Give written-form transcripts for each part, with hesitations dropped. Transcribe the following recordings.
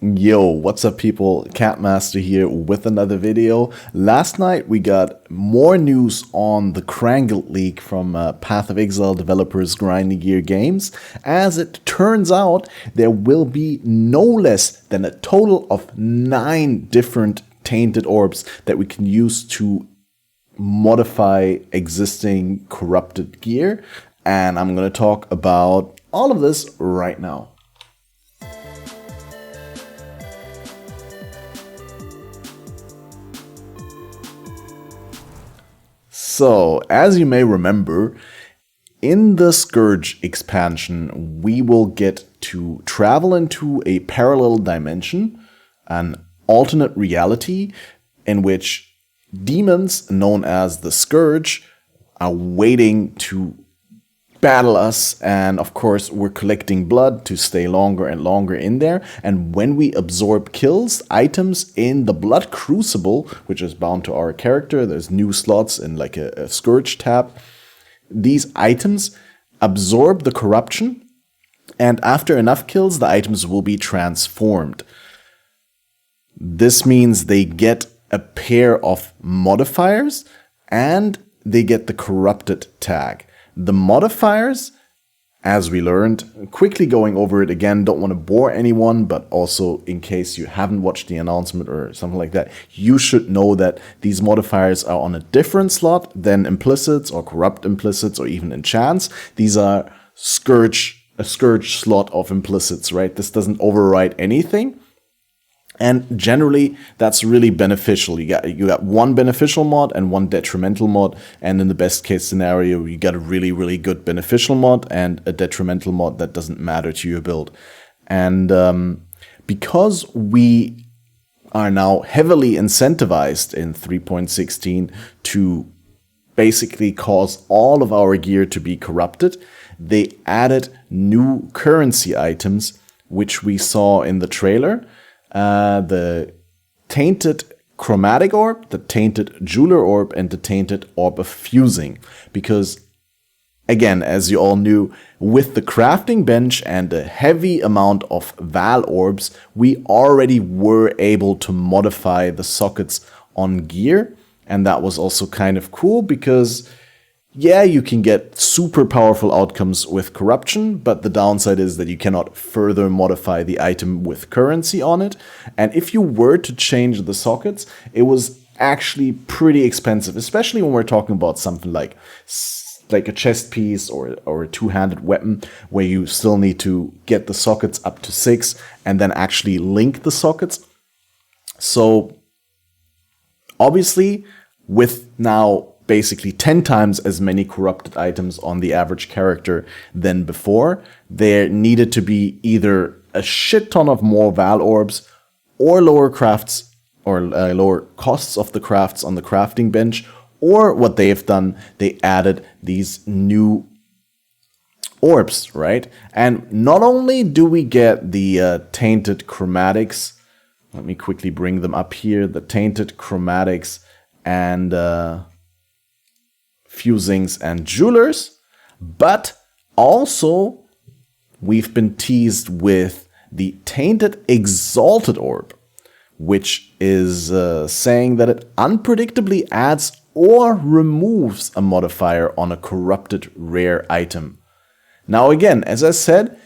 Yo, what's up people? Catmaster here with another video. Last night we got more news on the Krangled leak from Path of Exile developers Grinding Gear Games. As it turns out, there will be no less than a total of 9 different Tainted Orbs that we can use to modify existing corrupted gear. And I'm going to talk about all of this right now. So, as you may remember, in the Scourge expansion, we will get to travel into a parallel dimension, an alternate reality, in which demons known as the Scourge are waiting to battle us, and of course we're collecting blood to stay longer and longer in there. And when we absorb kills, items in the blood crucible, which is bound to our character, there's new slots in like a Scourge tab, these items absorb the corruption, and after enough kills the items will be transformed. This means they get a pair of modifiers and they get the corrupted tag. The modifiers, as we learned, quickly going over it again, don't want to bore anyone, but also in case you haven't watched the announcement or something like that, you should know that these modifiers are on a different slot than implicits or corrupt implicits or even enchants. These are a Scourge slot of implicits, right? This doesn't override anything. And generally, that's really beneficial. You got one beneficial mod and one detrimental mod, and in the best case scenario, you got a really, really good beneficial mod and a detrimental mod that doesn't matter to your build. And because we are now heavily incentivized in 3.16 to basically cause all of our gear to be corrupted, they added new currency items, which we saw in the trailer. The Tainted Chromatic Orb, the Tainted Jeweler Orb, and the Tainted Orb of Fusing. Because, again, as you all knew, with the crafting bench and a heavy amount of Val Orbs, we already were able to modify the sockets on gear. And that was also kind of cool because, yeah, you can get super powerful outcomes with corruption, but the downside is that you cannot further modify the item with currency on it. And if you were to change the sockets, it was actually pretty expensive, especially when we're talking about something like a chest piece or a two-handed weapon, where you still need to get the sockets up to 6 and then actually link the sockets. So, obviously, with now basically 10 times as many corrupted items on the average character than before, there needed to be either a shit ton of more Val Orbs or lower crafts or lower costs of the crafts on the crafting bench, or what they have done, they added these new orbs, right? And not only do we get the Tainted Chromatics, let me quickly bring them up here, the Tainted Chromatics and Fusings and Jewelers, but also we've been teased with the Tainted Exalted Orb, which is saying that it unpredictably adds or removes a modifier on a corrupted rare item. Now again, as I said,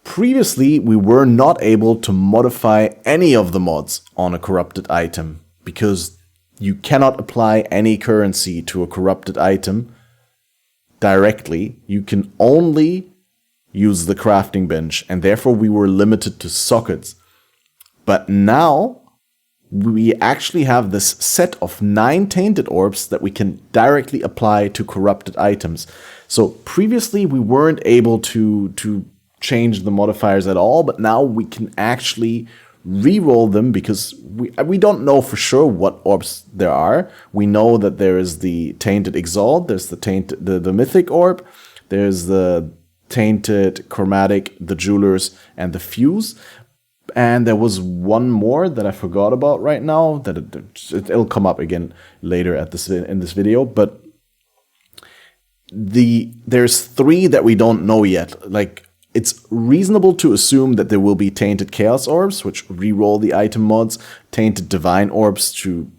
previously we were not able to modify any of the mods on a corrupted item because you cannot apply any currency to a corrupted item directly. You can only use the crafting bench, and therefore we were limited to sockets. But now we actually have this set of 9 Tainted Orbs that we can directly apply to corrupted items. So previously we weren't able to change the modifiers at all, but now we can actually re-roll them because we don't know for sure what orbs there are. We know that there is the Tainted Exalt, there's the Mythic Orb, there's the Tainted Chromatic, the Jewelers, and the Fuse. And there was one more that I forgot about right now that it'll come up again later in this video. But there's 3 that we don't know yet. Like it's reasonable to assume that there will be Tainted Chaos Orbs, which reroll the item mods, Tainted Divine Orbs to,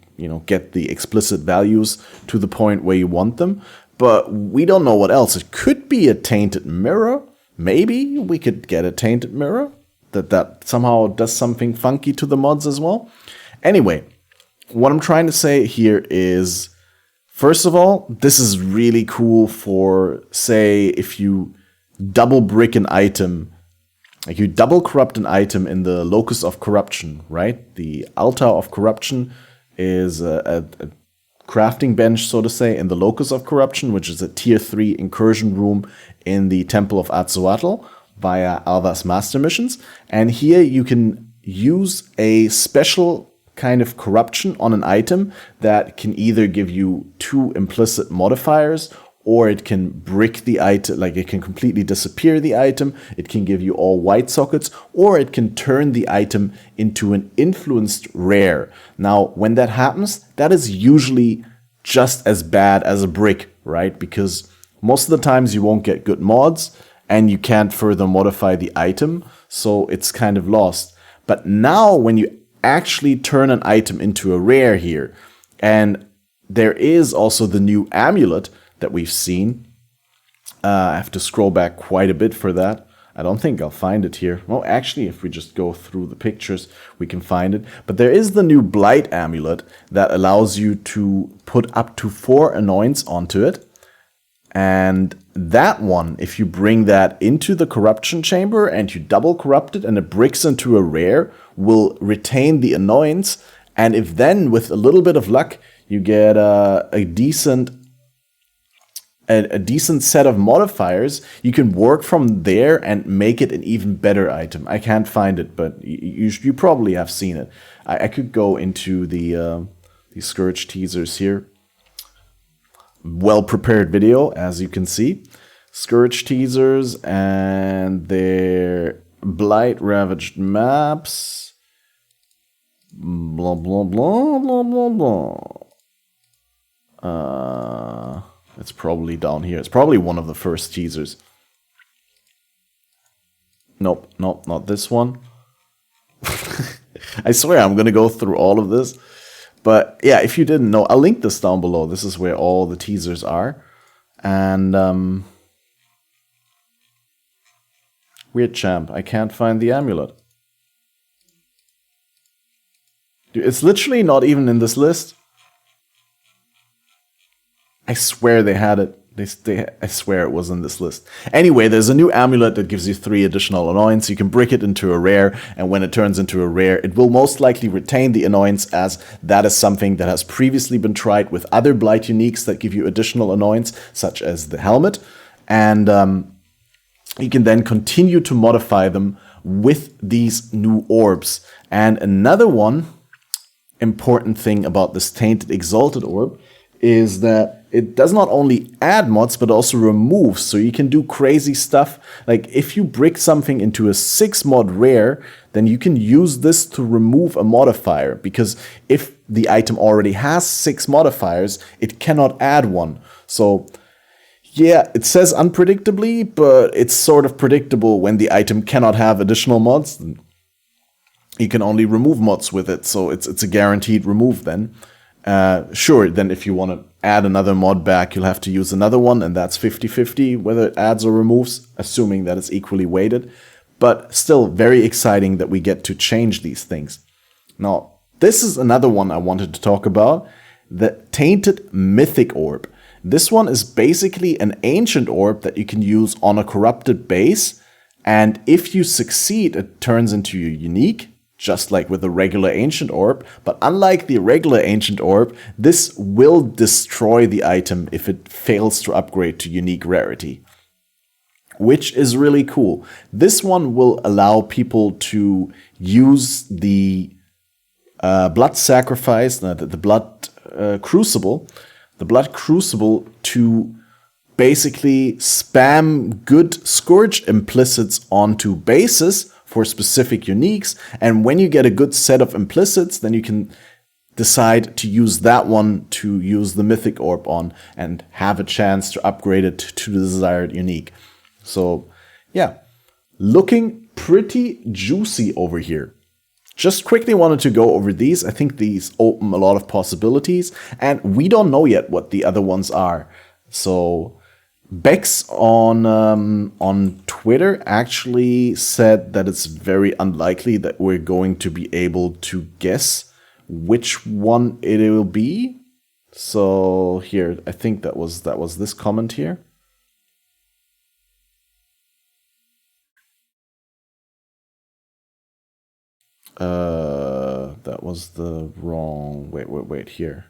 get the explicit values to the point where you want them. But we don't know what else. It could be a Tainted Mirror. Maybe we could get a Tainted Mirror that somehow does something funky to the mods as well. Anyway, what I'm trying to say here is, first of all, this is really cool for, say, if you double brick an item, like you double corrupt an item in the locus of corruption, right? The altar of corruption is a crafting bench, so to say, in the locus of corruption, which is a tier 3 incursion room in the Temple of Atzoatl via Alva's master missions. And here you can use a special kind of corruption on an item that can either give you 2 implicit modifiers, or it can brick the item, like it can completely disappear the item, it can give you all white sockets, or it can turn the item into an influenced rare. Now, when that happens, that is usually just as bad as a brick, right? Because most of the times you won't get good mods, and you can't further modify the item, so it's kind of lost. But now, when you actually turn an item into a rare here, and there is also the new amulet that we've seen. I have to scroll back quite a bit for that. I don't think I'll find it here. Well, actually, if we just go through the pictures, we can find it. But there is the new Blight amulet that allows you to put up to 4 annoyance onto it. And that one, if you bring that into the corruption chamber and you double corrupt it and it bricks into a rare, will retain the annoyance. And if then, with a little bit of luck, you get a decent set of modifiers, you can work from there and make it an even better item. I can't find it, but you probably have seen it. I could go into the Scourge teasers here. Well-prepared video, as you can see. Scourge teasers and their Blight-ravaged maps. Blah, blah, blah, blah, blah, blah. It's probably down here. It's probably one of the first teasers. Nope, not this one. I swear I'm going to go through all of this. But yeah, if you didn't know, I'll link this down below. This is where all the teasers are. And weird champ, I can't find the amulet. Dude, it's literally not even in this list. I swear they had it. I swear it was in this list. Anyway, there's a new amulet that gives you 3 additional annoyance. You can brick it into a rare, and when it turns into a rare, it will most likely retain the annoyance, as that is something that has previously been tried with other Blight uniques that give you additional annoyance, such as the helmet. And you can then continue to modify them with these new orbs. And another important thing about this Tainted Exalted Orb is that it does not only add mods, but also removes. So you can do crazy stuff. Like if you brick something into a 6 mod rare, then you can use this to remove a modifier. Because if the item already has 6 modifiers, it cannot add one. So yeah, it says unpredictably, but it's sort of predictable when the item cannot have additional mods. You can only remove mods with it, so it's a guaranteed remove then. Sure, then if you want to add another mod back, you'll have to use another one, and that's 50-50 whether it adds or removes, assuming that it's equally weighted. But still, very exciting that we get to change these things. Now, this is another one I wanted to talk about, the Tainted Mythic Orb. This one is basically an ancient orb that you can use on a corrupted base, and if you succeed, it turns into your unique, just like with a regular ancient orb. But unlike the regular ancient orb, this will destroy the item if it fails to upgrade to unique rarity, which is really cool. This one will allow people to use the blood sacrifice, the blood crucible, to basically spam good Scourge implicits onto bases for specific uniques, and when you get a good set of implicits, then you can decide to use that one to use the Mythic Orb on and have a chance to upgrade it to the desired unique. So yeah, looking pretty juicy over here. Just quickly wanted to go over these. I think these open a lot of possibilities, and we don't know yet what the other ones are. So Bex on Twitter actually said that it's very unlikely that we're going to be able to guess which one it will be. So here, I think that was this comment here. That was the wrong. Wait here.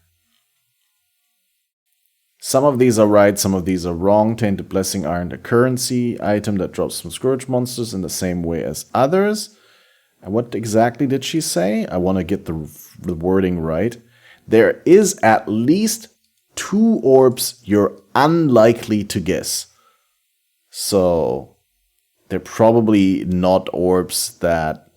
Some of these are right, some of these are wrong. Tainted Blessing aren't a currency item that drops from Scourge monsters in the same way as others. And what exactly did she say? I want to get the wording right. There is at least 2 orbs you're unlikely to guess. So they're probably not orbs that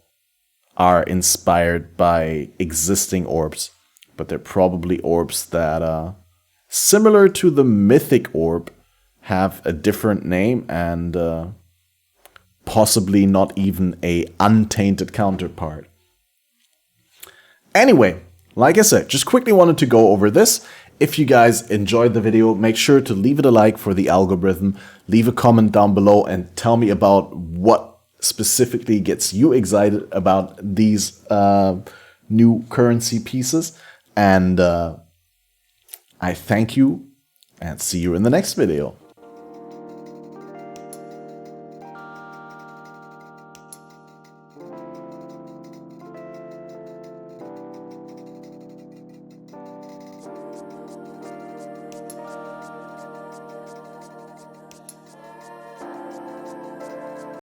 are inspired by existing orbs, but they're probably orbs that, similar to the Mythic Orb, have a different name and possibly not even a untainted counterpart. Anyway, like I said, just quickly wanted to go over this. If you guys enjoyed the video, make sure to leave it a like for the algorithm, leave a comment down below and tell me about what specifically gets you excited about these new currency pieces. And I thank you and see you in the next video.